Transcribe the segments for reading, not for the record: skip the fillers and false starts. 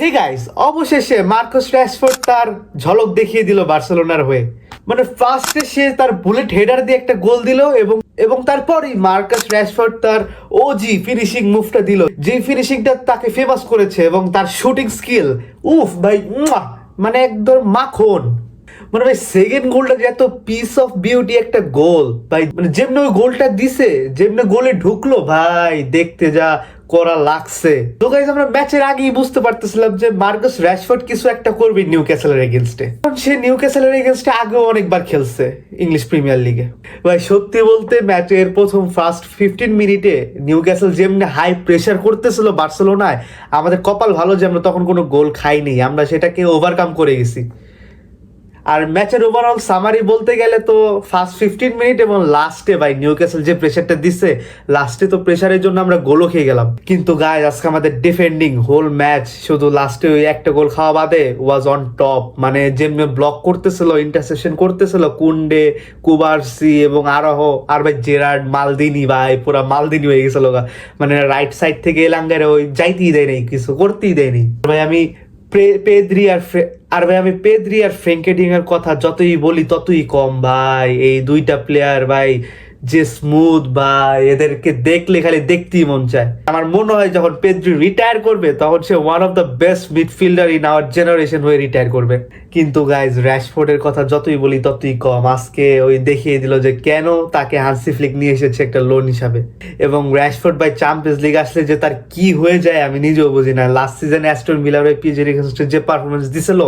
Hey guys, অবশেষে Marcus Rashford তার ঝলক দেখিয়ে দিল বার্সেলোনার হয়ে। মানে ফার্স্টে সে তার বুলেট হেডার দিয়ে একটা গোল দিল এবং তারপরই মার্কাস রাশফোর্ড তার ওজি ফিনিশিং মুভটা দিল, যে ফিনিশিংটা তাকে ফেমাস করেছে, এবং তার শুটিং স্কিল উফ ভাই, মানে একদম মাখন। মানে ভাই সেকেন্ড গোলটা যে এত পিস অফ বিউটি একটা গোল ভাই, মানে যেমনি ওই গোলটা দিছে, যেমনি গোলে ঢুকলো ভাই, দেখতে যা করা লাগছে। তো গাইস, আমরা ম্যাচের আগেই বুঝতে পারতেছিলাম যে মার্কাস রাশফোর্ড কিছু একটা করবে নিউক্যাসলের এগেইনস্টে। কারণ সে নিউক্যাসলের এগেইনস্টে আগেও অনেকবার খেলছে ইংলিশ প্রিমিয়ার লিগে। ভাই সত্যি বলতে ম্যাচের প্রথম ফার্স্ট 15 মিনিটে নিউক্যাসল যেমনি হাই প্রেসার করতেছিল বার্সেলোনায়, আমাদের কপাল ভালো যে আমরা তখন কোনো গোল খাইনি, আমরা সেটাকে ওভারকাম করে গেছি। আর ম্যাচের ওভারঅল সামারি বলতে গেলে তো ফার্স্ট 15 মিনিট এবং লাস্টে ভাই নিউক্যাসল যে প্রেসারটা দিছে, লাস্টে তো প্রেসারের জন্য আমরা গোলও খেয়ে গেলাম। কিন্তু গাইস, আজকে আমাদের ডিফেন্ডিং হোল ম্যাচ শুধু লাস্টে ওই একটা গোল খাওয়া বাদে ওয়াজ অন টপ। মানে যেমনি ব্লক করতেছিল, ইন্টারসেপশন করতেছিল কুন্ডে, কুবার্সি এবং আরোহ, আর ভাই জেরার্ড, মালদিনি, ভাই পুরা মালদিনি হয়ে গেছিল। মানে রাইট সাইড থেকে এলাঙ্গারে ওই যাইতেই দেয় নাই, কিছু করতেই দেয় নাই। ভাই আমি পেদ্রি আর ফ্রেঙ্কেডিং এর কথা যতই বলি ততই কম ভাই। এই দুইটা প্লেয়ার ভাই যে স্মুথ ভাই, এদেরকে দেখলে খালি দেখতেই মন চায়। আমার মনে হয় যখন পেদ্রি রিটায়ার করবে তখন সে one of the best midfielder in our generation হয়ে রিটায়ার করবে। কিন্তু গাইজ, র্যাশফোর্ডের কথা যতই বলি ততই কম। আজকে ওই দেখিয়ে দিল যে কেন তাকে হান্সি ফ্লিক নিয়ে এসেছে একটা লোন হিসাবে। এবং র্যাশফোর্ড ভাই চ্যাম্পিয়ন্স লিগ আসলে যে তার কি হয়ে যায় আমি নিজেও বুঝি না। লাস্ট সিজনে অ্যাস্টন ভিলার হয়ে পিএসজির এগেইনস্টে যে পারফরমেন্স দিছিল,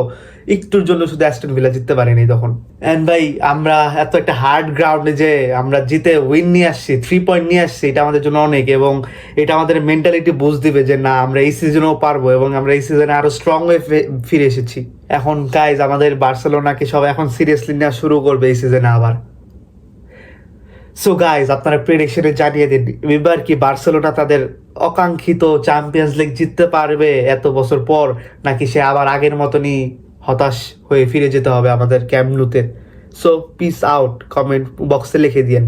একটুর জন্য শুধু অ্যাস্টন ভিলা জিততে পারেনি তখন। এন্ড ভাই, আমরা এত একটা হার্ড গ্রাউন্ডে যে আমরা জিতে উইন নিয়ে আসছি, 3 পয়েন্ট নিয়ে আসছি, এটা আমাদের জন্য অনেক। এবং এটা আমাদের মেন্টালিটি বুঝ দিবে যে না, আমরা এই সিজনেও পারবো, এবং আমরা এই সিজনে আরো স্ট্রং হয়ে ফিরে এসেছি। এখন গাইজ, আমাদের বার্সেলোনাকে সব এখন সিরিয়াসলি নেওয়া শুরু করবে এই সিজনে আবার। সো গাইজ, আপনারা প্রেডিকশনে জানিয়ে দিন, এবার কি বার্সেলোনা তাদের অকাঙ্ক্ষিত চ্যাম্পিয়ন্স লিগ জিততে পারবে এত বছর পর, নাকি সে আবার আগের মতনই হতাশ হয়ে ফিরে যেতে হবে আমাদের ক্যাম্প নুতে? সো পিস আউট, কমেন্ট বক্সে লিখে দিয়েন।